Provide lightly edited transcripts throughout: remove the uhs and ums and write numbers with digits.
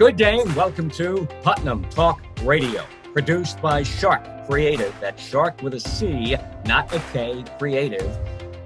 Good day and welcome to Putnam Talk Radio, produced by Sharc Creative. That's Sharc with a C, not a K, Creative.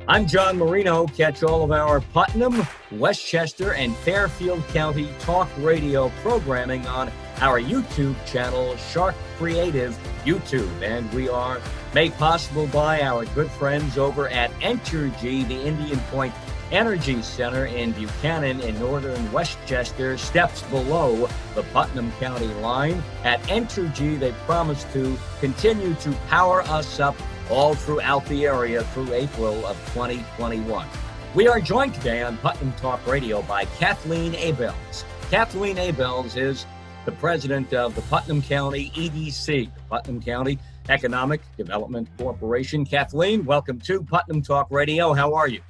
I'm John Marino. Catch all of our Putnam, Westchester, and Fairfield County talk radio programming on our YouTube channel, Sharc Creative YouTube. And we are made possible by our good friends over at Entergy, the Indian Point Energy Center in Buchanan in northern Westchester, steps below the Putnam County line. At Entergy, they promise to continue to power us up all throughout the area through April of 2021. We are joined today on Putnam Talk Radio by Kathleen Abels. Kathleen Abels is the president of the Putnam County EDC, Putnam County Economic Development Corporation. Kathleen, welcome to Putnam Talk Radio. How are you?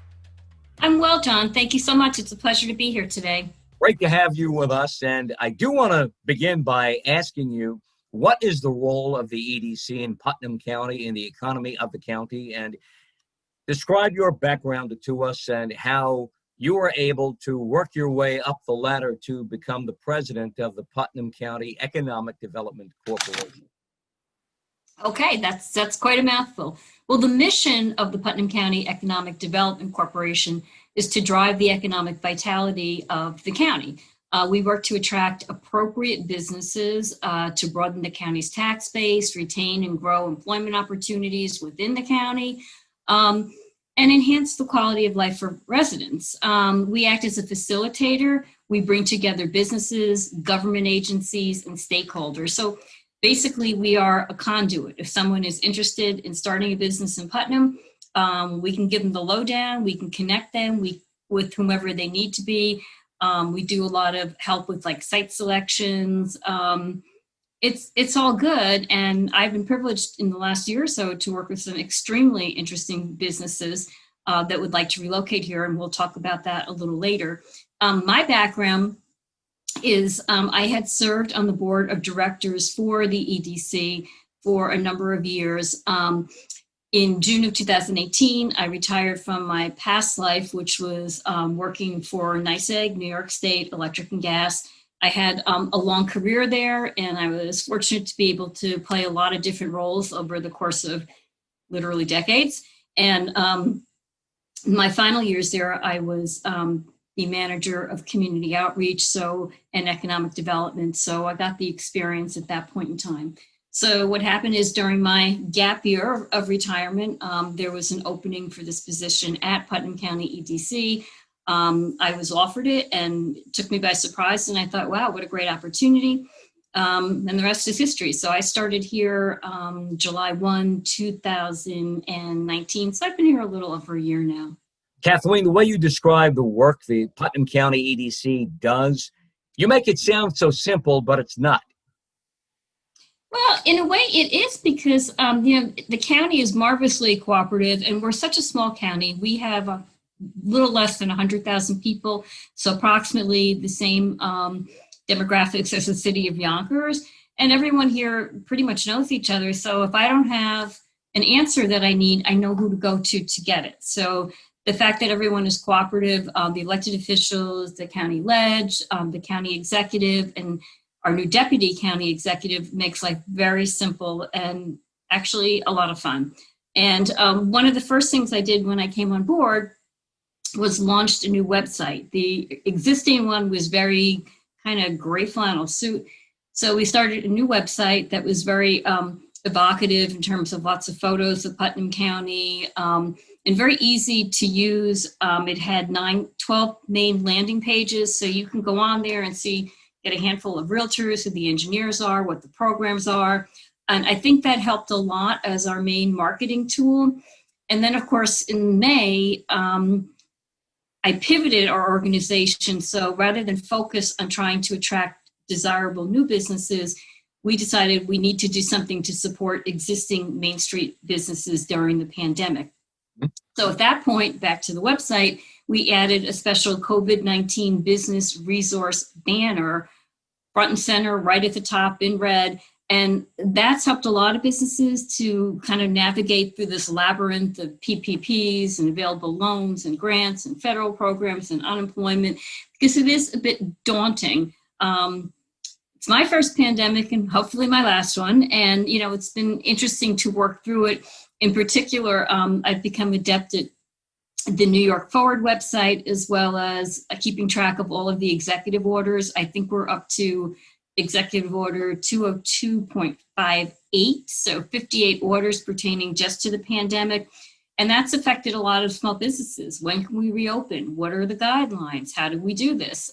I'm well, John. Thank you so much. It's a pleasure to be here today. Great to have you with us. And I do want to begin by asking you, what is the role of the EDC in Putnam County in the economy of the county? And describe your background to us and how you were able to work your way up the ladder to become the president of the Putnam County Economic Development Corporation. Okay, that's quite a mouthful. Well, the mission of the Putnam County Economic Development Corporation is to drive the economic vitality of the county. We work to attract appropriate businesses to broaden the county's tax base, retain and grow employment opportunities within the county, and enhance the quality of life for residents. We act as a facilitator. We bring together businesses, government agencies, and stakeholders. So basically, we are a conduit. If someone is interested in starting a business in Putnam, we can give them the lowdown. We can connect them with whomever they need to be. We do a lot of help with like site selections. It's all good. And I've been privileged in the last year or so to work with some extremely interesting businesses that would like to relocate here. And we'll talk about that a little later. My background is I had served on the board of directors for the EDC for a number of years. In June of 2018, I retired from my past life, which was working for NYSEG, New York State Electric and Gas. I had a long career there, and I was fortunate to be able to play a lot of different roles over the course of literally decades. And in my final years there, I was the manager of community outreach and economic development. So I got the experience at that point in time. So what happened is during my gap year of retirement, there was an opening for this position at Putnam County EDC. I was offered it and it took me by surprise. And I thought, wow, what a great opportunity. And the rest is history. So I started here July 1, 2019. So I've been here a little over a year now. Kathleen, the way you describe the work the Putnam County EDC does, you make it sound so simple, but it's not. Well, in a way it is because, the county is marvelously cooperative and we're such a small county. We have a little less than 100,000 people, so approximately the same demographics as the city of Yonkers. And everyone here pretty much knows each other. So if I don't have an answer that I need, I know who to go to get it. So the fact that everyone is cooperative, the elected officials, the county ledge, the county executive, and our new deputy county executive makes life very simple and actually a lot of fun. And one of the first things I did when I came on board was launched a new website. The existing one was very kind of gray flannel suit. So we started a new website that was very evocative in terms of lots of photos of Putnam County, and very easy to use. It had 12 main landing pages, so you can go on there and get a handful of realtors, who the engineers are, what the programs are. And I think that helped a lot as our main marketing tool. And then, of course, in May, I pivoted our organization. So rather than focus on trying to attract desirable new businesses, we decided we need to do something to support existing Main Street businesses during the pandemic. So at that point, back to the website, we added a special COVID-19 business resource banner, front and center, right at the top in red. And that's helped a lot of businesses to kind of navigate through this labyrinth of PPPs and available loans and grants and federal programs and unemployment, because it is a bit daunting. it's my first pandemic and hopefully my last one. And, it's been interesting to work through it. In particular, I've become adept at the New York Forward website, as well as keeping track of all of the executive orders. I think we're up to Executive Order 202.58, so 58 orders pertaining just to the pandemic. And that's affected a lot of small businesses. When can we reopen? What are the guidelines? How do we do this?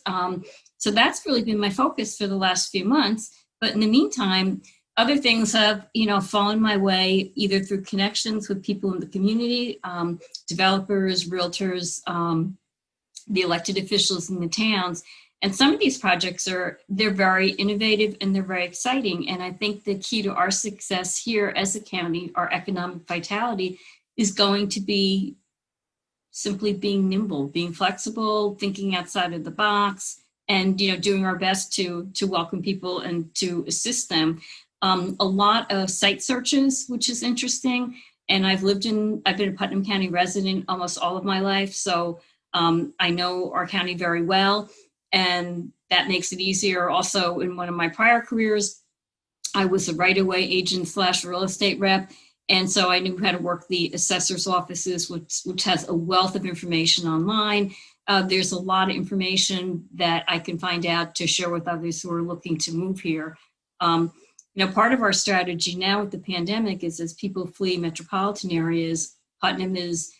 So that's really been my focus for the last few months. But in the meantime, other things have, fallen my way, either through connections with people in the community, developers, realtors, the elected officials in the towns. And some of these projects they're very innovative and they're very exciting. And I think the key to our success here as a county, our economic vitality, is going to be simply being nimble, being flexible, thinking outside of the box, and doing our best to welcome people and to assist them. A lot of site searches, which is interesting. And I've been a Putnam County resident almost all of my life, so I know our county very well. And that makes it easier. Also, in one of my prior careers, I was a right-of-way agent / real estate rep. And so I knew how to work the assessor's offices, which has a wealth of information online. There's a lot of information that I can find out to share with others who are looking to move here. Part of our strategy now with the pandemic is, as people flee metropolitan areas, Putnam is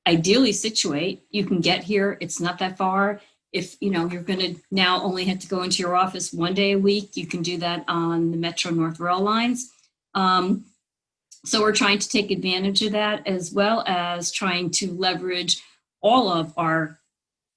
ideally situate. You can get here. It's not that far. If you're going to now only have to go into your office one day a week, you can do that on the Metro North Rail lines. So we're trying to take advantage of that, as well as trying to leverage all of our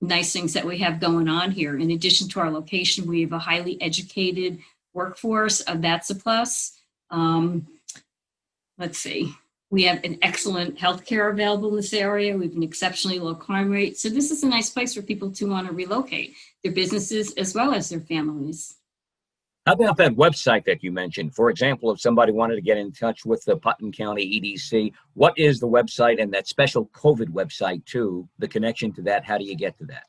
nice things that we have going on here. In addition to our location, we have a highly educated workforce. That's a plus. Let's see. We have an excellent healthcare available in this area. We have an exceptionally low crime rate. So this is a nice place for people to want to relocate their businesses as well as their families. How about that website that you mentioned? For example, if somebody wanted to get in touch with the Putnam County EDC, what is the website, and that special COVID website too, the connection to that? How do you get to that?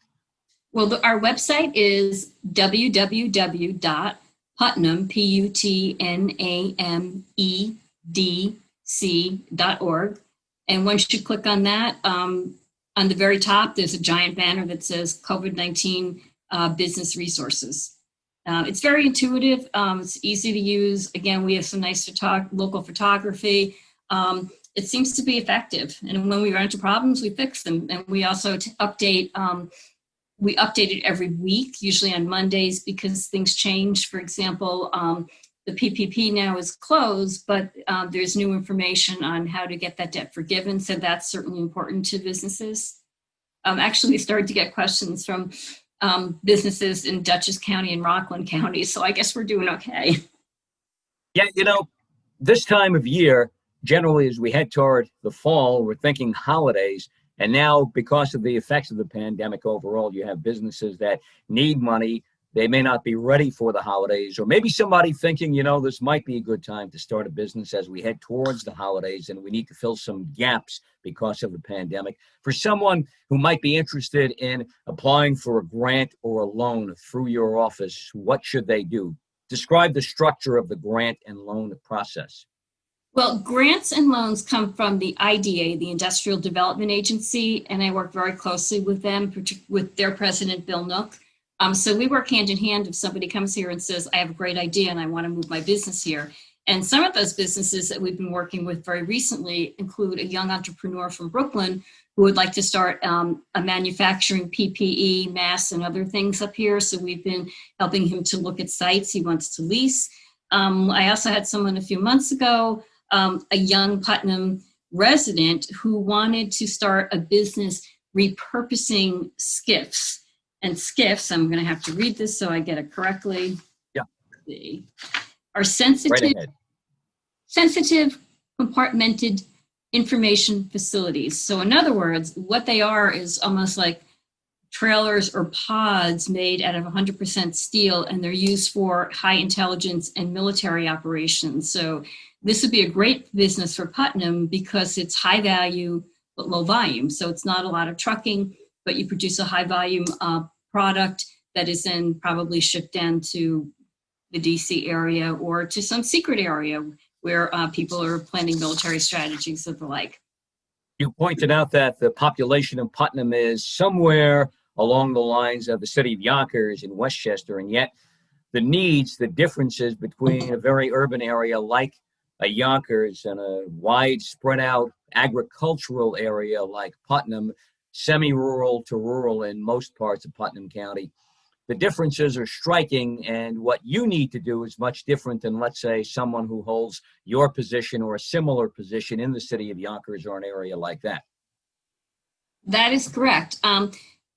Well, our website is www.putnam, PUTNAMEDC.org. And once you click on that, on the very top, there's a giant banner that says COVID-19 business resources. It's very intuitive. It's easy to use. Again, we have some nice local photography. It seems to be effective. And when we run into problems, we fix them. And we also update. We update it every week, usually on Mondays, because things change. For example, the PPP now is closed, but there's new information on how to get that debt forgiven. So that's certainly important to businesses. Actually, we started to get questions from businesses in Dutchess County and Rockland County. So I guess we're doing okay. Yeah, this time of year, generally as we head toward the fall, we're thinking holidays. And now, because of the effects of the pandemic overall, you have businesses that need money. They may not be ready for the holidays, or maybe somebody thinking, this might be a good time to start a business as we head towards the holidays, and we need to fill some gaps because of the pandemic. For someone who might be interested in applying for a grant or a loan through your office, what should they do? Describe the structure of the grant and loan process. Well, grants and loans come from the IDA, the Industrial Development Agency, and I work very closely with them, with their president, Bill Nook. So we work hand in hand. If somebody comes here and says, I have a great idea and I want to move my business here. And some of those businesses that we've been working with very recently include a young entrepreneur from Brooklyn who would like to start a manufacturing PPE, masks, and other things up here. So we've been helping him to look at sites he wants to lease. I also had someone a few months ago, a young Putnam resident who wanted to start a business repurposing skiffs. And skiffs, I'm going to have to read this so I get it correctly. Yeah. Are sensitive, compartmented information facilities. So in other words, what they are is almost like trailers or pods made out of 100% steel, and they're used for high intelligence and military operations. So this would be a great business for Putnam because it's high value but low volume. So it's not a lot of trucking, but you produce a high volume product that is then probably shipped down to the DC area or to some secret area where people are planning military strategies of the like. You pointed out that the population of Putnam is somewhere along the lines of the city of Yonkers in Westchester, and yet the needs, the differences between a very urban area like a Yonkers and a wide spread out agricultural area like Putnam, semi-rural to rural in most parts of Putnam County. The differences are striking, and what you need to do is much different than, let's say, someone who holds your position or a similar position in the city of Yonkers or an area like that. That is correct.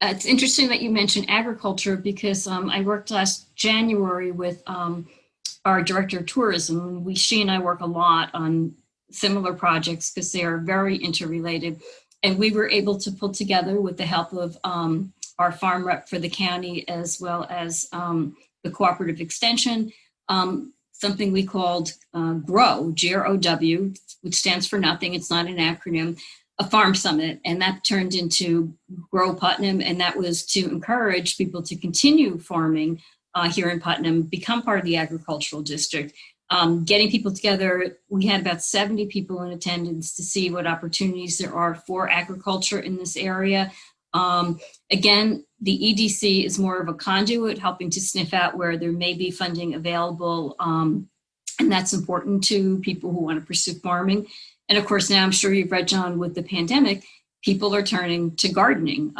It's interesting that you mentioned agriculture because I worked last January with our director of tourism. She and I work a lot on similar projects because they are very interrelated. And we were able to pull together with the help of our farm rep for the county, as well as the Cooperative Extension, something we called GROW, G-R-O-W, which stands for nothing. It's not an acronym, a farm summit. And that turned into Grow Putnam. And that was to encourage people to continue farming here in Putnam, become part of the agricultural district. Getting people together, we had about 70 people in attendance to see what opportunities there are for agriculture in this area. Again, the EDC is more of a conduit, helping to sniff out where there may be funding available. And that's important to people who want to pursue farming. And of course, now I'm sure you've read, John, with the pandemic, people are turning to gardening,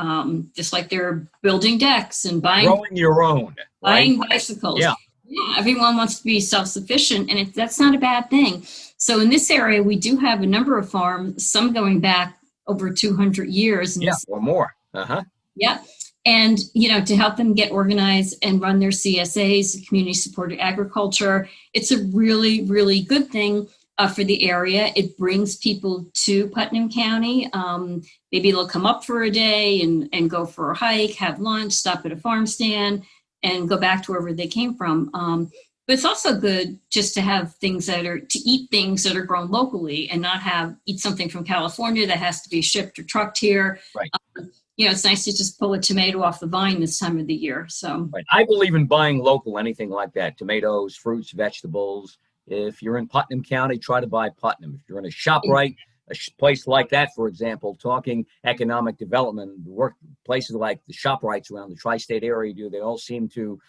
just like they're building decks and growing your own, buying bicycles. Yeah. Yeah, everyone wants to be self-sufficient, and that's not a bad thing. So in this area, we do have a number of farms, some going back over 200 years. Yeah, or more. Uh-huh. Yeah. And, to help them get organized and run their CSAs, community supported agriculture, it's a really, really good thing for the area. It brings people to Putnam County. Maybe they'll come up for a day and go for a hike, have lunch, stop at a farm stand, and go back to wherever they came from. But it's also good just to have eat things that are grown locally and not eat something from California that has to be shipped or trucked here. Right. It's nice to just pull a tomato off the vine this time of the year. So right. I believe in buying local, anything like that, tomatoes, fruits, vegetables. If you're in Putnam County, try to buy Putnam. If you're in a ShopRite, a place like that, for example, talking economic development, places like the ShopRites around the tri-state area they all seem to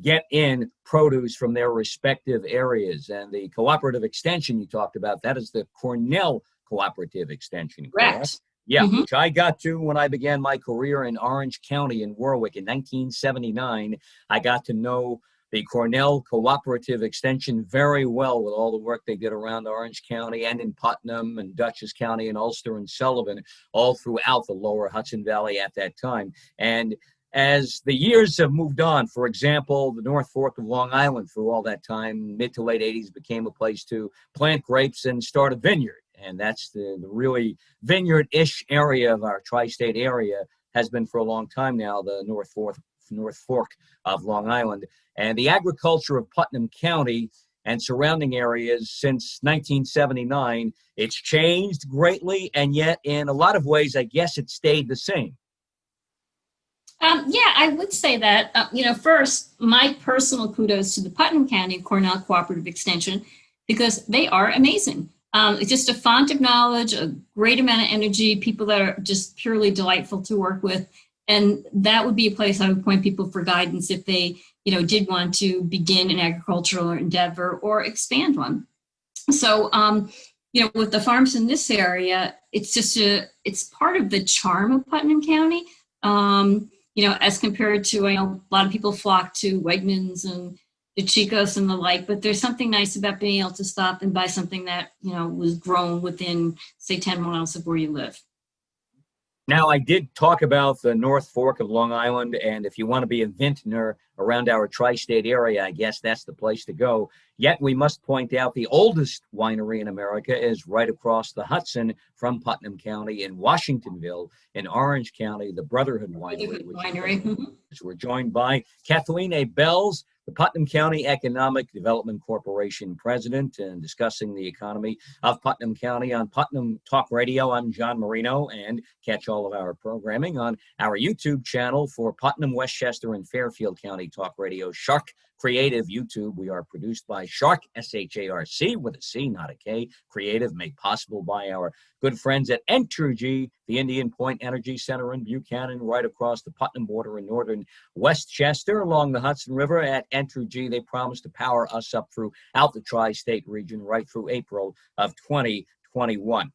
get in produce from their respective areas. And the cooperative extension you talked about, that is the Cornell Cooperative Extension. Correct. Yeah, which I got to when I began my career in Orange County in Warwick in 1979. I got to know the Cornell Cooperative Extension very well with all the work they did around Orange County and in Putnam and Dutchess County and Ulster and Sullivan, all throughout the lower Hudson Valley at that time. And as the years have moved on, for example, the North Fork of Long Island through all that time, mid to late 80s, became a place to plant grapes and start a vineyard. And that's the really vineyard-ish area of our tri-state area, has been for a long time now, the North Fork of Long Island. And the agriculture of Putnam County and surrounding areas since 1979, it's changed greatly, and yet in a lot of ways, I guess it stayed the same. Yeah, I would say that. First, my personal kudos to the Putnam County Cornell Cooperative Extension, because they are amazing. It's just a font of knowledge, a great amount of energy, people that are just purely delightful to work with. And that would be a place I would point people for guidance if they, did want to begin an agricultural endeavor or expand one. So, with the farms in this area, it's just it's part of the charm of Putnam County. As compared to, a lot of people flock to Wegmans and the Chico's and the like, but there's something nice about being able to stop and buy something that, was grown within, say, 10 miles of where you live. Now, I did talk about the North Fork of Long Island, and if you want to be a vintner around our tri-state area, I guess that's the place to go. Yet we must point out the oldest winery in America is right across the Hudson from Putnam County in Washingtonville, in Orange County, the Brotherhood Winery. We're joined by Kathleen Abels, the Putnam County Economic Development Corporation president, and discussing the economy of Putnam County on Putnam Talk Radio. I'm John Marino, and catch all of our programming on our YouTube channel for Putnam, Westchester, and Fairfield County Talk Radio, Sharc Creative YouTube. We are produced by Sharc, S-H-A-R-C, with a C, not a K, Creative, made possible by our good friends at Entergy, the Indian Point Energy Center in Buchanan, right across the Putnam border in northern Westchester, along the Hudson River. At Entergy, they promised to power us up throughout the tri-state region right through April of 2021.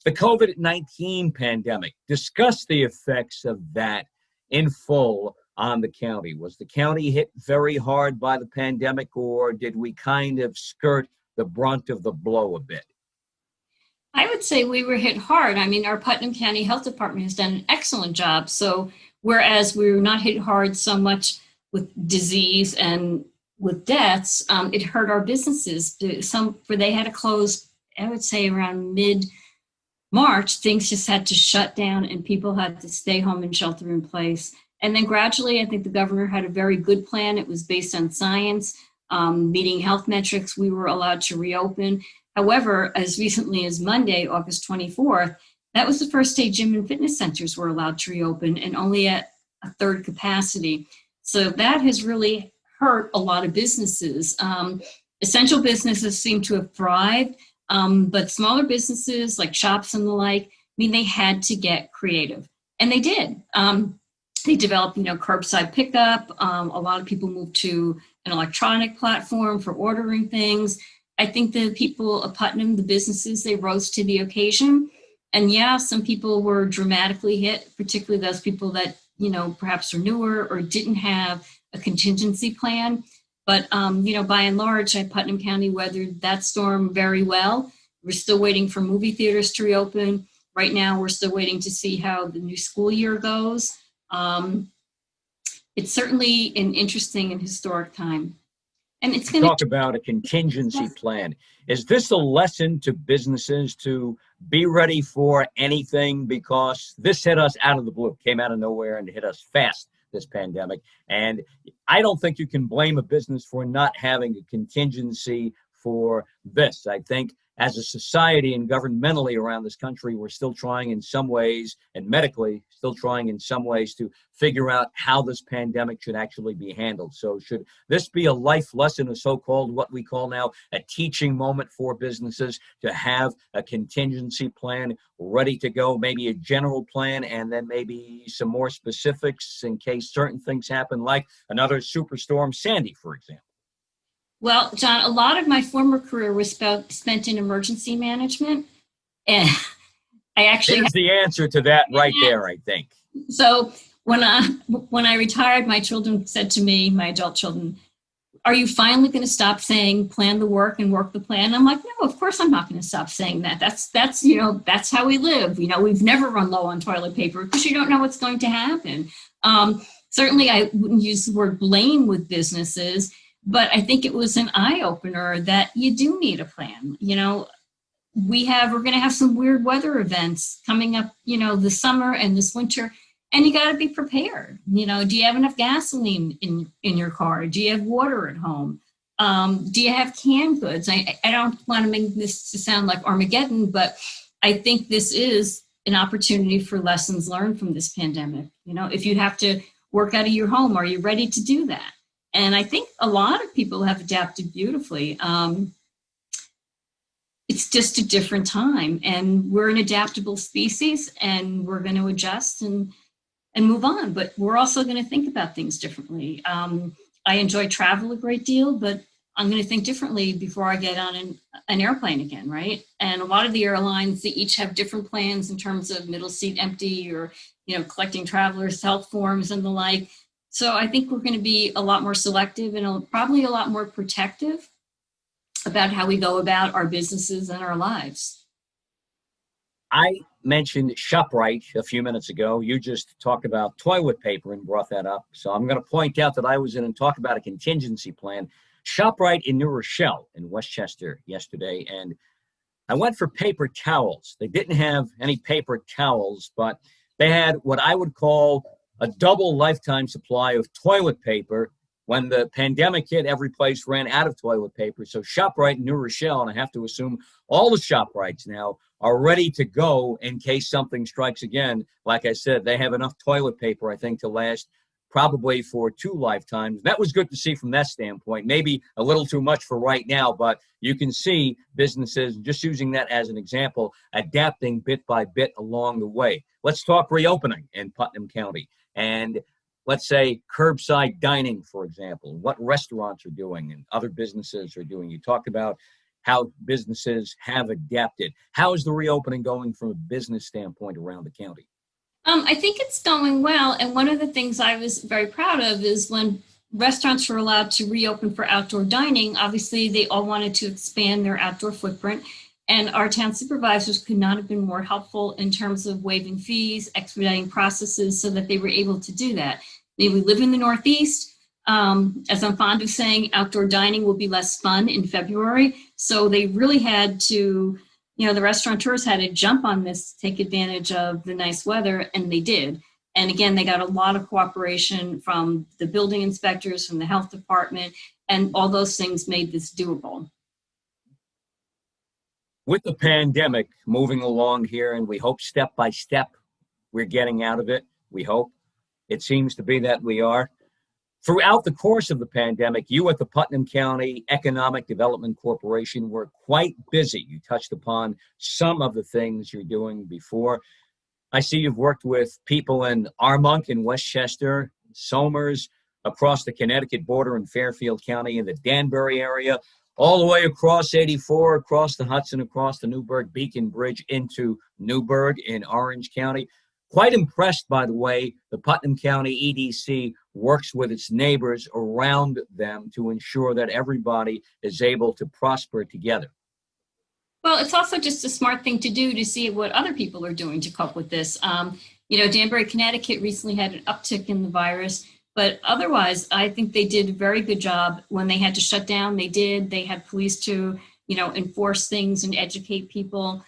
The COVID-19 pandemic, discuss the effects of that in full on the county. Was the county hit very hard by the pandemic, or did we kind of skirt the brunt of the blow a bit? I would say we were hit hard. I mean, our Putnam County Health Department has done an excellent job. So whereas we were not hit hard so much with disease and with deaths, it hurt our businesses. They had to close, I would say around mid-March. Things just had to shut down and people had to stay home and shelter in place. And then gradually, I think the governor had a very good plan. It was based on science, meeting health metrics. We were allowed to reopen. However, as recently as Monday, August 24th, that was the first day gym and fitness centers were allowed to reopen, and only at a third capacity. So that has really hurt a lot of businesses. Essential businesses seem to have thrived, but smaller businesses like shops and the like, I mean, they had to get creative, and they did. They developed, curbside pickup. A lot of people moved to an electronic platform for ordering things. I think the people of Putnam, the businesses, they rose to the occasion. And yeah, some people were dramatically hit, particularly those people that, perhaps are newer or didn't have a contingency plan. But, by and large, Putnam County weathered that storm very well. We're still waiting for movie theaters to reopen. Right now, we're still waiting to see how the new school year goes. It's certainly an interesting and historic time. And it's going to talk about a contingency plan. Is this a lesson to businesses to be ready for anything? Because this hit us out of the blue, came out of nowhere and hit us fast, this pandemic. And I don't think you can blame a business for not having a contingency for this. I think as a society and governmentally around this country, we're still trying in some ways, and medically still trying in some ways, to figure out how this pandemic should actually be handled. So should this be a life lesson, a so-called what we call now a teaching moment for businesses, to have a contingency plan ready to go, maybe a general plan, and then maybe some more specifics in case certain things happen, like another superstorm Sandy, for example? Well, John, a lot of my former career was spent in emergency management. And I actually... Here's the answer to that right there, I think. So when I retired, my children said to me, my adult children, are you finally going to stop saying plan the work and work the plan? I'm like, no, of course I'm not going to stop saying that. That's how we live. We've never run low on toilet paper because you don't know what's going to happen. Certainly, I wouldn't use the word blame with businesses, but I think it was an eye-opener that you do need a plan. We're going to have some weird weather events coming up, this summer and this winter, and you got to be prepared. Do you have enough gasoline in your car? Do you have water at home? Do you have canned goods? I don't want to make this to sound like Armageddon, but I think this is an opportunity for lessons learned from this pandemic. If you have to work out of your home, are you ready to do that? And I think a lot of people have adapted beautifully. It's just a different time, and we're an adaptable species, and we're going to adjust and move on. But we're also going to think about things differently. I enjoy travel a great deal, but I'm going to think differently before I get on an airplane again, right? And a lot of the airlines, they each have different plans in terms of middle seat empty or, collecting travelers' health forms and the like. So I think we're going to be a lot more selective and probably a lot more protective about how we go about our businesses and our lives. I mentioned ShopRite a few minutes ago. You just talked about toilet paper and brought that up. So I'm going to point out that I was in and talked about a contingency plan. ShopRite in New Rochelle in Westchester yesterday, and I went for paper towels. They didn't have any paper towels, but they had what I would call a double lifetime supply of toilet paper when the pandemic hit, every place ran out of toilet paper. So ShopRite in New Rochelle, and I have to assume all the ShopRites now are ready to go in case something strikes again. Like I said, they have enough toilet paper, I think, to last probably for 2 lifetimes. That was good to see from that standpoint. Maybe a little too much for right now, but you can see businesses, just using that as an example, adapting bit by bit along the way. Let's talk reopening in Putnam County. And let's say curbside dining, for example, what restaurants are doing and other businesses are doing. You talked about how businesses have adapted. How is the reopening going from a business standpoint around the county? I think it's going well. And one of the things I was very proud of is when restaurants were allowed to reopen for outdoor dining, obviously they all wanted to expand their outdoor footprint. And our town supervisors could not have been more helpful in terms of waiving fees, expediting processes so that they were able to do that. We live in the Northeast. As I'm fond of saying, outdoor dining will be less fun in February. So they really had to, the restaurateurs had to jump on this to take advantage of the nice weather, and they did. And again, they got a lot of cooperation from the building inspectors, from the health department, and all those things made this doable. With the pandemic moving along here, and we hope step by step we're getting out of it, we hope. It seems to be that we are. Throughout the course of the pandemic, you at the Putnam County Economic Development Corporation were quite busy. You touched upon some of the things you're doing before. I see you've worked with people in Armonk and Westchester, Somers, across the Connecticut border in Fairfield County, in the Danbury area, all the way across 84, across the Hudson, across the Newburgh-Beacon Bridge into Newburgh in Orange County. Quite impressed by the way the Putnam County EDC works with its neighbors around them to ensure that everybody is able to prosper together. Well, it's also just a smart thing to do to see what other people are doing to cope with this. Danbury, Connecticut recently had an uptick in the virus, but otherwise, I think they did a very good job. When they had to shut down, they did. They had police to, enforce things and educate people.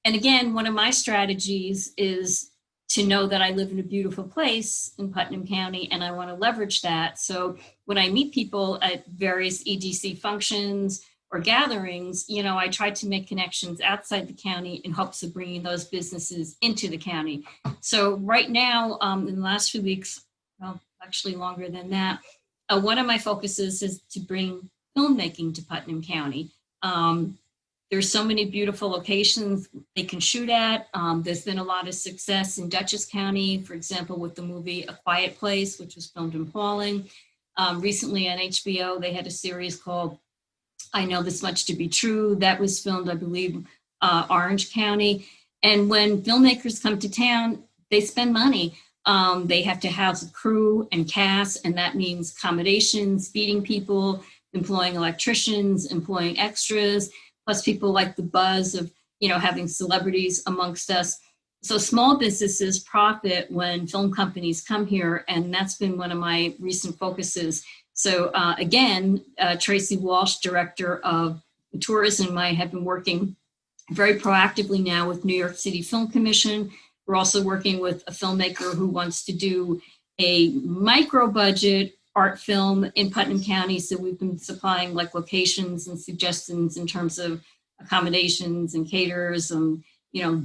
And again, one of my strategies is to know that I live in a beautiful place in Putnam County, and I want to leverage that. So when I meet people at various EDC functions or gatherings, I try to make connections outside the county in hopes of bringing those businesses into the county. So right now, in the last few weeks, well, actually longer than that, one of my focuses is to bring filmmaking to Putnam County. There's so many beautiful locations they can shoot at. There's been a lot of success in Dutchess County, for example, with the movie A Quiet Place, which was filmed in Pauling. Recently on HBO, they had a series called I Know This Much to Be True. That was filmed, I believe, Orange County. And when filmmakers come to town, they spend money. They have to house a crew and cast, and that means accommodations, feeding people, employing electricians, employing extras. Plus people like the buzz of, having celebrities amongst us. So small businesses profit when film companies come here, and that's been one of my recent focuses. So again, Tracy Walsh, Director of Tourism, and I have been working very proactively now with New York City Film Commission. We're also working with a filmmaker who wants to do a micro budget art film in Putnam County. So we've been supplying locations and suggestions in terms of accommodations and caterers and,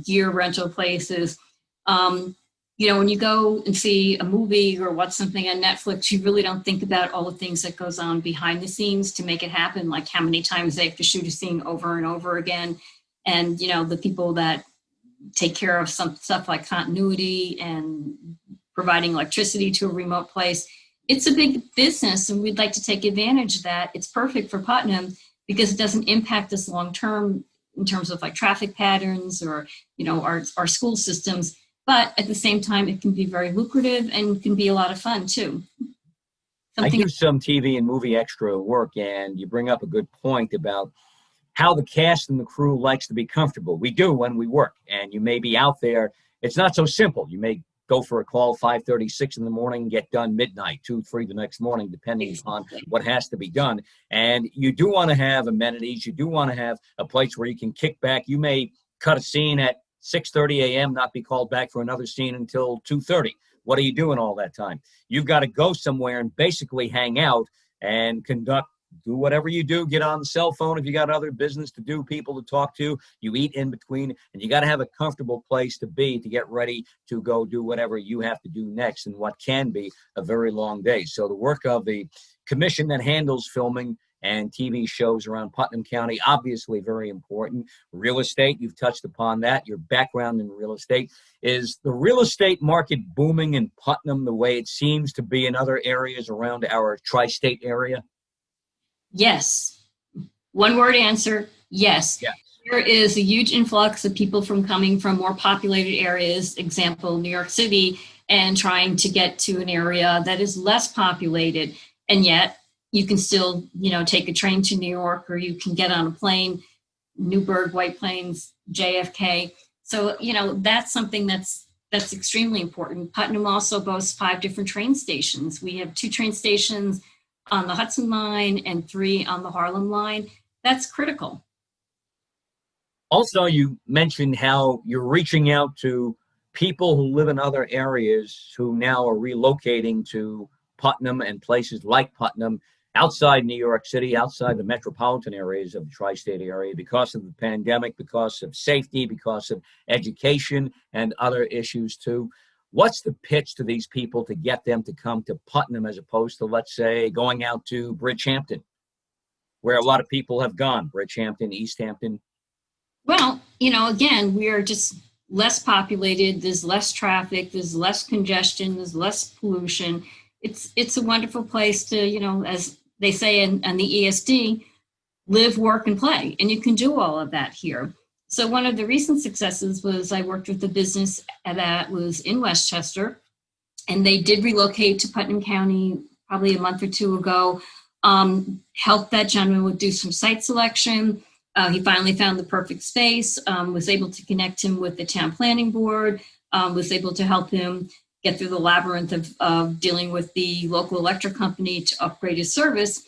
gear rental places. When you go and see a movie or watch something on Netflix, you really don't think about all the things that goes on behind the scenes to make it happen, like how many times they have to shoot a scene over and over again. And, the people that take care of some stuff like continuity and providing electricity to a remote place. It's a big business, and we'd like to take advantage of that. It's perfect for Putnam because it doesn't impact us long-term in terms of traffic patterns or, our school systems. But at the same time, it can be very lucrative and can be a lot of fun too. I do some TV and movie extra work, and you bring up a good point about how the cast and the crew likes to be comfortable. We do when we work, and you may be out there. It's not so simple. You may go for a call 5:30, 6 in the morning, get done midnight, 2, 3 the next morning, depending upon what has to be done. And you do want to have amenities. You do want to have a place where you can kick back. You may cut a scene at 6:30 a.m., not be called back for another scene until 2:30. What are you doing all that time? You've got to go somewhere and basically hang out and do whatever you do. Get on the cell phone if you got other business to do, people to talk to. You eat in between, and you got to have a comfortable place to be to get ready to go do whatever you have to do next in what can be a very long day. So the work of the commission that handles filming and TV shows around Putnam County, obviously very important. Real estate, you've touched upon that. Your background in real estate. Is the real estate market booming in Putnam the way it seems to be in other areas around our tri-state area? Yes. One word answer, yes. Yeah. There is a huge influx of people coming from more populated areas, example, New York City, and trying to get to an area that is less populated. And yet you can still, take a train to New York, or you can get on a plane, Newburgh, White Plains, JFK. So, that's something that's extremely important. Putnam also boasts 5 different train stations. We have 2 train stations on the Hudson line and 3 on the Harlem line. That's critical. Also, you mentioned how you're reaching out to people who live in other areas who now are relocating to Putnam and places like Putnam, outside New York City, outside the metropolitan areas of the tri-state area, because of the pandemic, because of safety, because of education and other issues too. What's the pitch to these people to get them to come to Putnam as opposed to, let's say, going out to Bridgehampton, where a lot of people have gone, Bridgehampton, East Hampton? Well, again, we are just less populated. There's less traffic. There's less congestion. There's less pollution. It's a wonderful place to, as they say in the ESD, live, work, and play. And you can do all of that here. So one of the recent successes was I worked with a business that was in Westchester, and they did relocate to Putnam County probably a month or 2 ago, helped that gentleman do some site selection. He finally found the perfect space, was able to connect him with the town planning board, was able to help him get through the labyrinth of dealing with the local electric company to upgrade his service.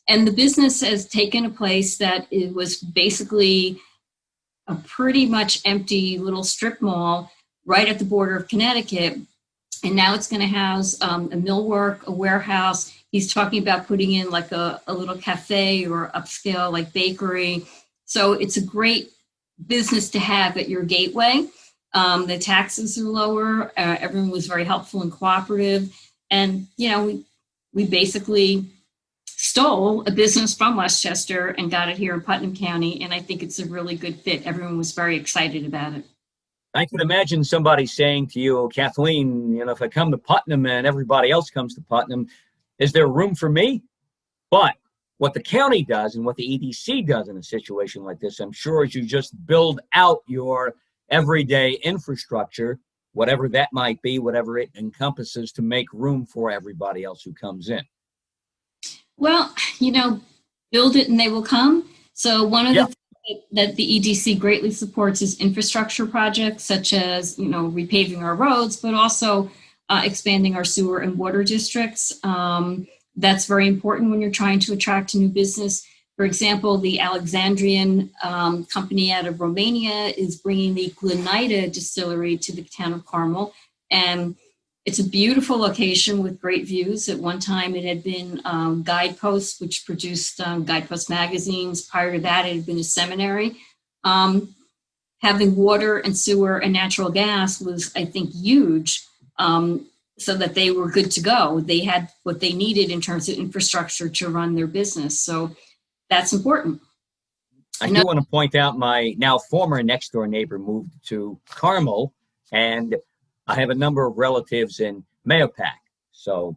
And the business has taken a place that it was basically a pretty much empty little strip mall right at the border of Connecticut. And now it's going to house a millwork, a warehouse. He's talking about putting in like a little cafe or upscale like bakery. So it's a great business to have at your gateway. The taxes are lower. Everyone was very helpful and cooperative. And, we basically stole a business from Westchester and got it here in Putnam County. And I think it's a really good fit. Everyone was very excited about it. I can imagine somebody saying to you, Kathleen, if I come to Putnam and everybody else comes to Putnam, is there room for me? But what the county does and what the EDC does in a situation like this, I'm sure, is you just build out your everyday infrastructure, whatever that might be, whatever it encompasses, to make room for everybody else who comes in. Well, build it and they will come. So one of the things that the EDC greatly supports is infrastructure projects such as, repaving our roads, but also expanding our sewer and water districts. That's very important when you're trying to attract a new business. For example, the Alexandrian company out of Romania is bringing the Glenida distillery to the town of Carmel. And it's a beautiful location with great views. At one time, it had been Guidepost, which produced Guidepost magazines. Prior to that, it had been a seminary. Having water and sewer and natural gas was, I think, huge, so that they were good to go. They had what they needed in terms of infrastructure to run their business. So that's important. I do want to point out my now former next door neighbor moved to Carmel, and I have a number of relatives in Mahopac. So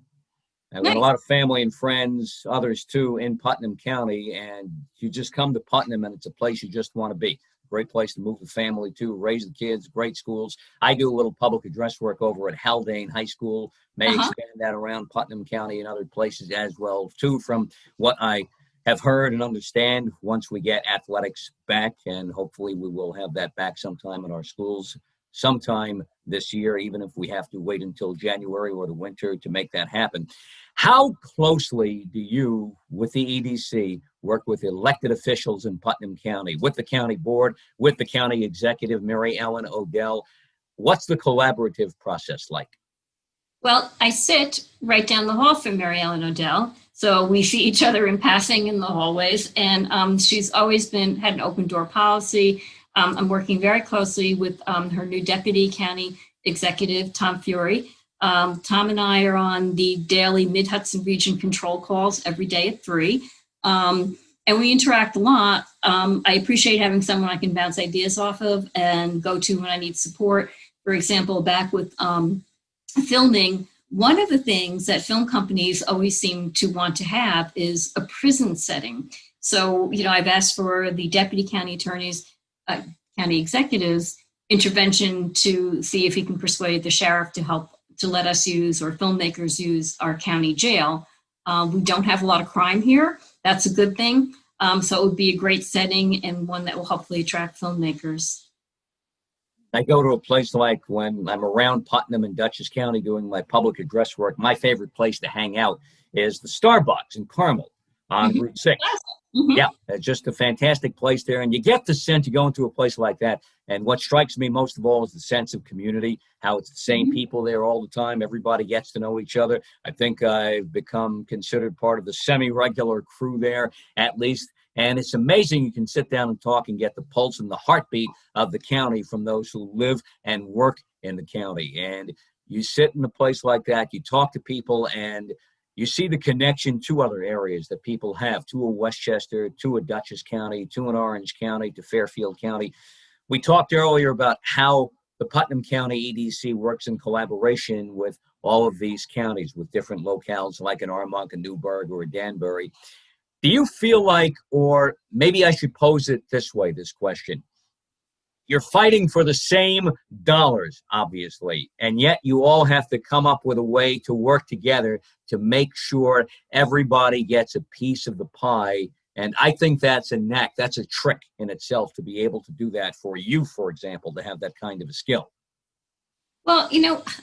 I've got a lot of family and friends, others too, in Putnam County, and you just come to Putnam and it's a place you just want to be. Great place to move the family to, raise the kids, great schools. I do a little public address work over at Haldane High School. May expand that around Putnam County and other places as well too, from what I have heard and understand. Once we get athletics back, and hopefully we will have that back sometime in our schools sometime this year, even if we have to wait until January or the winter to make that happen. How closely do you, with the EDC, work with elected officials in Putnam County, with the county board, with the county executive, Mary Ellen Odell? What's the collaborative process like? Well, I sit right down the hall from Mary Ellen Odell, so we see each other in passing in the hallways, and she's always had an open door policy. I'm working very closely with her new deputy county executive, Tom Fury. Tom and I are on the daily Mid Hudson Region control calls every day at 3. And we interact a lot. I appreciate having someone I can bounce ideas off of and go to when I need support. For example, back with filming, one of the things that film companies always seem to want to have is a prison setting. So, I've asked for the deputy county attorneys, county executives intervention to see if he can persuade the sheriff to let us use, or filmmakers use, our county jail. We don't have a lot of crime here. That's a good thing. So it would be a great setting and one that will hopefully attract filmmakers. I go to a place like when I'm around Putnam and Dutchess County doing my public address work, my favorite place to hang out is the Starbucks in Carmel on Route 6. Mm-hmm. Yeah, it's just a fantastic place there. And you get the sense, you go into a place like that, and what strikes me most of all is the sense of community, how it's the same people there all the time. Everybody gets to know each other. I think I've become considered part of the semi-regular crew there, at least. And it's amazing you can sit down and talk and get the pulse and the heartbeat of the county from those who live and work in the county. And you sit in a place like that, you talk to people, and you see the connection to other areas that people have, to a Westchester, to a Dutchess County, to an Orange County, to Fairfield County. We talked earlier about how the Putnam County EDC works in collaboration with all of these counties, with different locales like an Armonk, a Newburgh, or a Danbury. Do you feel like, or maybe I should pose it this way, this question, you're fighting for the same dollars, obviously, and yet you all have to come up with a way to work together to make sure everybody gets a piece of the pie. And I think that's a knack, that's a trick in itself to be able to do that for you, for example, to have that kind of a skill. Well,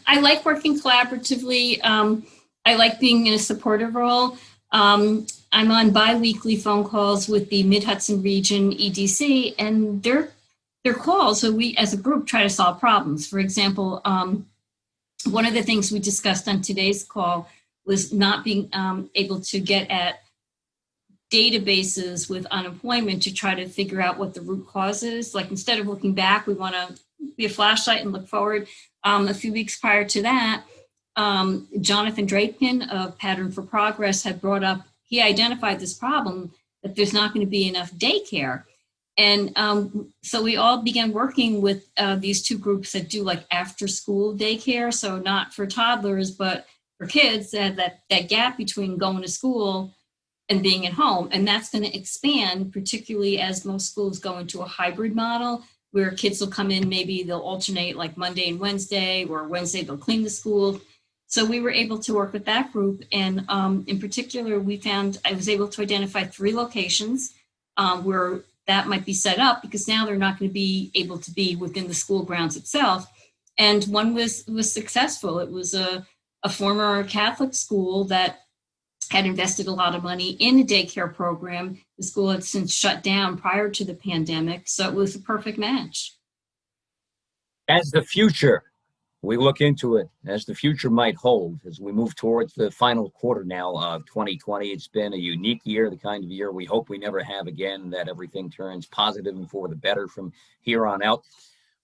I like working collaboratively. I like being in a supportive role. I'm on bi-weekly phone calls with the Mid Hudson Region EDC, and they're calls, so we as a group try to solve problems. For example, one of the things we discussed on today's call was not being able to get at databases with unemployment to try to figure out what the root cause is. Like, instead of looking back, we want to be a flashlight and look forward. A few weeks prior to that, Jonathan Drakekin of Pattern for Progress had brought up, he identified this problem that there's not going to be enough daycare. And so we all began working with these two groups that do like after school daycare. So not for toddlers, but for kids that gap between going to school and being at home. And that's going to expand, particularly as most schools go into a hybrid model where kids will come in, maybe they'll alternate like Monday and Wednesday, or Wednesday they'll clean the school. So we were able to work with that group. And in particular, I was able to identify 3 locations where that might be set up, because now they're not going to be able to be within the school grounds itself. And one was successful. It was a former Catholic school that had invested a lot of money in a daycare program. The school had since shut down prior to the pandemic, so it was a perfect match. As the future, we look into it, as the future might hold, as we move towards the final quarter now of 2020. It's been a unique year, the kind of year we hope we never have again, that everything turns positive and for the better from here on out.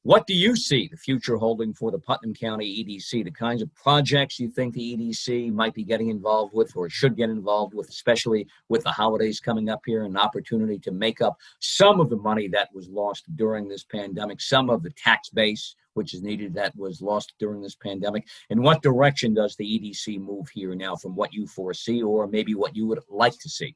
What do you see the future holding for the Putnam County EDC, the kinds of projects you think the EDC might be getting involved with or should get involved with, especially with the holidays coming up here, an opportunity to make up some of the money that was lost during this pandemic, some of the tax base which is needed that was lost during this pandemic? In what direction does the EDC move here now from what you foresee, or maybe what you would like to see?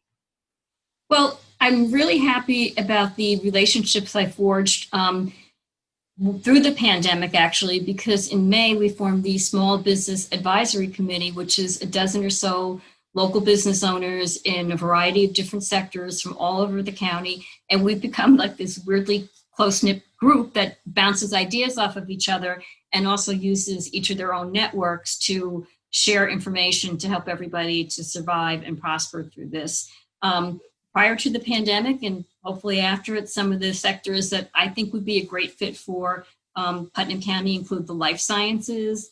Well, I'm really happy about the relationships I forged through the pandemic, actually, because in May we formed the Small Business Advisory Committee, which is a dozen or so local business owners in a variety of different sectors from all over the county. And we've become like this weirdly close-knit group that bounces ideas off of each other and also uses each of their own networks to share information to help everybody to survive and prosper through this. Prior to the pandemic, and hopefully after it, some of the sectors that I think would be a great fit for Putnam County include the life sciences,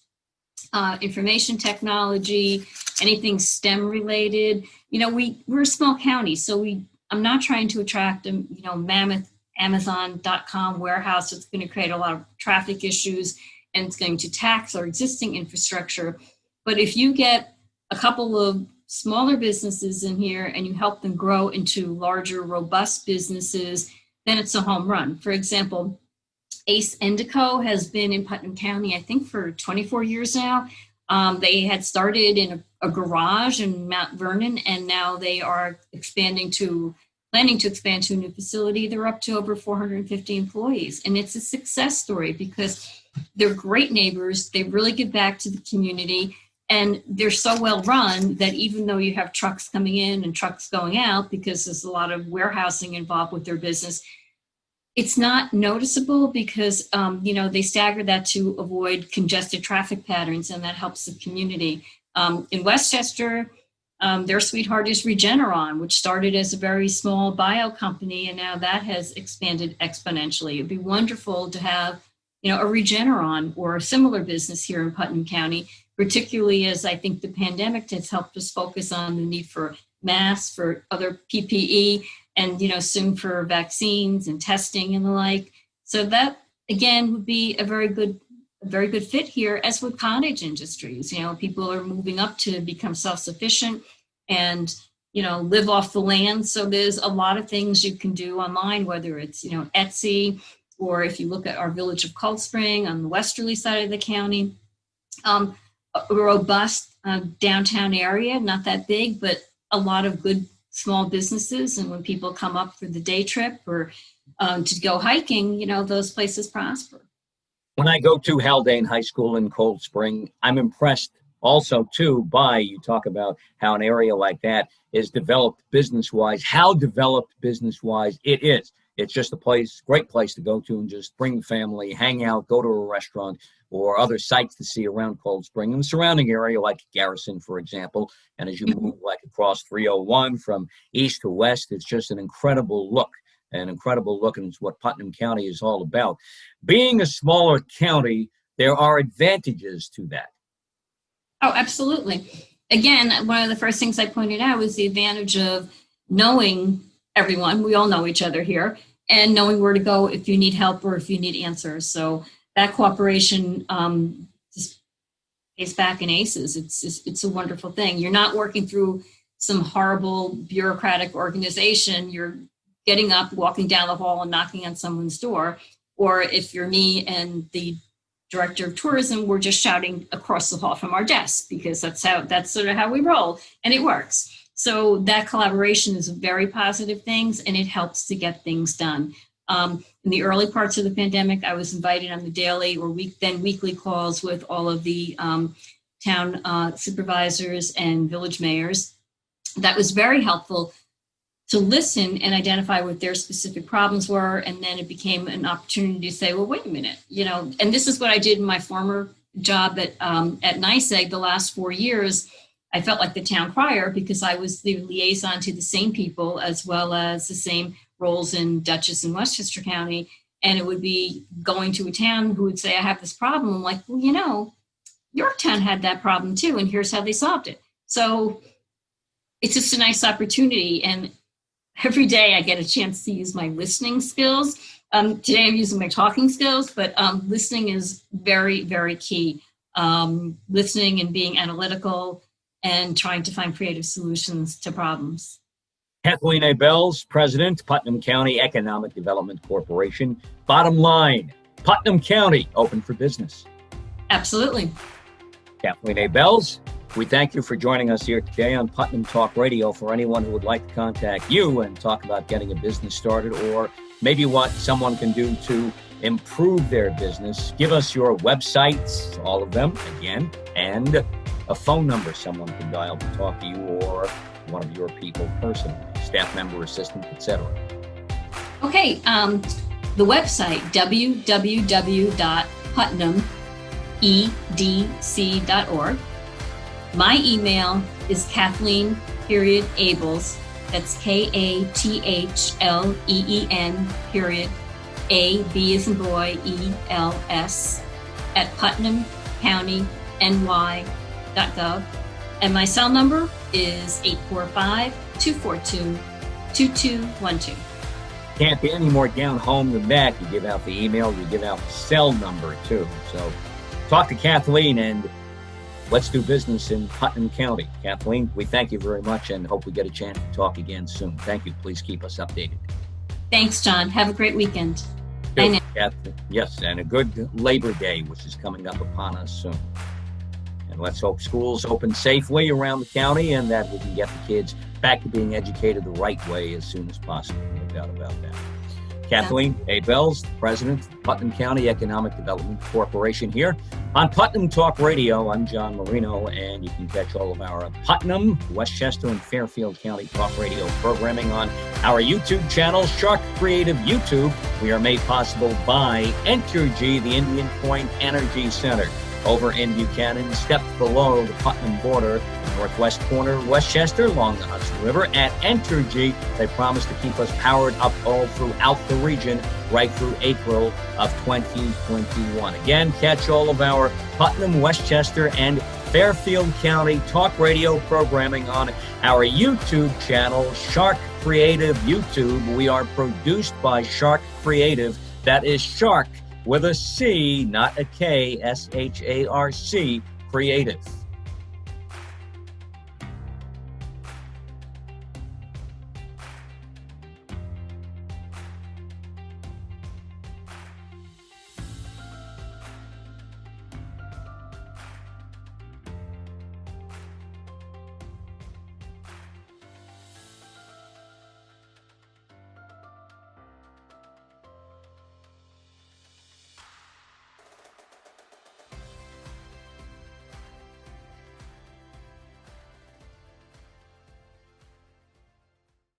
information technology, anything STEM related. We're a small county, so I'm not trying to attract a mammoth Amazon.com warehouse that's going to create a lot of traffic issues and it's going to tax our existing infrastructure. But if you get a couple of smaller businesses in here and you help them grow into larger, robust businesses, then it's a home run. For example, Ace Indico has been in Putnam County, I think, for 24 years now. They had started in a garage in Mount Vernon, and now they are planning to expand to a new facility. They're up to over 450 employees. And it's a success story because they're great neighbors. They really give back to the community. And they're so well run that even though you have trucks coming in and trucks going out, because there's a lot of warehousing involved with their business, it's not noticeable because, they stagger that to avoid congested traffic patterns, and that helps the community. In Westchester, their sweetheart is Regeneron, which started as a very small bio company, and now that has expanded exponentially. It'd be wonderful to have, a Regeneron or a similar business here in Putnam County, particularly as I think the pandemic has helped us focus on the need for masks, for other PPE, and soon for vaccines and testing and the like. So that again would be a very good fit here, as with cottage industries. People are moving up to become self-sufficient and live off the land. So there's a lot of things you can do online, whether it's Etsy, or if you look at our village of Cold Spring on the westerly side of the county, a robust downtown area, not that big, but a lot of good small businesses. And when people come up for the day trip or to go hiking, those places prosper. When I go to Haldane High School in Cold Spring, I'm impressed also too by, you talk about how an area like that is developed business-wise, how developed business-wise it is. It's just great place to go to and just bring the family, hang out, go to a restaurant or other sites to see around Cold Spring and the surrounding area like Garrison, for example. And as you move across 301 from east to west, it's just an incredible look. And it's what Putnam County is all about. Being a smaller county, there are advantages to that. Oh, absolutely. Again, one of the first things I pointed out was the advantage of knowing everyone. We all know each other here, and knowing where to go if you need help or if you need answers. So that cooperation just pays back in aces. It's a wonderful thing. You're not working through some horrible bureaucratic organization. You're getting up, walking down the hall and knocking on someone's door. Or if you're me and the director of tourism, we're just shouting across the hall from our desk, because that's sort of how we roll, and it works. So that collaboration is a very positive thing, and it helps to get things done. In the early parts of the pandemic, I was invited on the daily or weekly calls with all of the town supervisors and village mayors. That was very helpful to listen and identify what their specific problems were. And then it became an opportunity to say, well, wait a minute, and this is what I did in my former job at NYSEG the last 4 years. I felt like the town crier because I was the liaison to the same people as well as the same roles in Dutchess and Westchester County. And it would be going to a town who would say, I have this problem. I'm like, well, Yorktown had that problem too, and here's how they solved it. So it's just a nice opportunity. And every day I get a chance to use my listening skills. Today I'm using my talking skills, but listening is very, very key. Listening and being analytical and trying to find creative solutions to problems. Kathleen Abels, President, Putnam County Economic Development Corporation. Bottom line, Putnam County, open for business. Absolutely. Kathleen Abels, we thank you for joining us here today on Putnam Talk Radio. For anyone who would like to contact you and talk about getting a business started, or maybe what someone can do to improve their business, give us your websites, all of them, again, and a phone number someone can dial to talk to you or one of your people personally, staff member, assistant, etc. Okay, the website, www.putnamedc.org. My email is Kathleen.Abels. That's KATHLEEN. A, B as in boy, ELS, at PutnamCountyEconomicDevelopment.org. ny.gov. And my cell number is 845-242-2212. Can't be any more down home than that. You give out the email, you give out the cell number too. So talk to Kathleen and let's do business in Putnam County. Kathleen, we thank you very much and hope we get a chance to talk again soon. Thank you. Please keep us updated. Thanks, John. Have a great weekend. Bye now. Yes, and a good Labor Day, which is coming up upon us soon. And let's hope schools open safely around the county and that we can get the kids back to being educated the right way as soon as possible. No doubt about that. Kathleen Abels, President of Putnam County Economic Development Corporation here on Putnam Talk Radio. I'm John Marino, and you can catch all of our Putnam, Westchester, and Fairfield County Talk Radio programming on our YouTube channel, Sharc Creative YouTube. We are made possible by Entergy, the Indian Point Energy Center, over in Buchanan, steps below the Putnam border, northwest corner of Westchester, along the Hudson River. At Entergy, they promise to keep us powered up all throughout the region, right through April of 2021. Again, catch all of our Putnam, Westchester, and Fairfield County Talk Radio programming on our YouTube channel, Sharc Creative YouTube. We are produced by Sharc Creative. That is Sharc with a C, not a K, SHARC, Creative.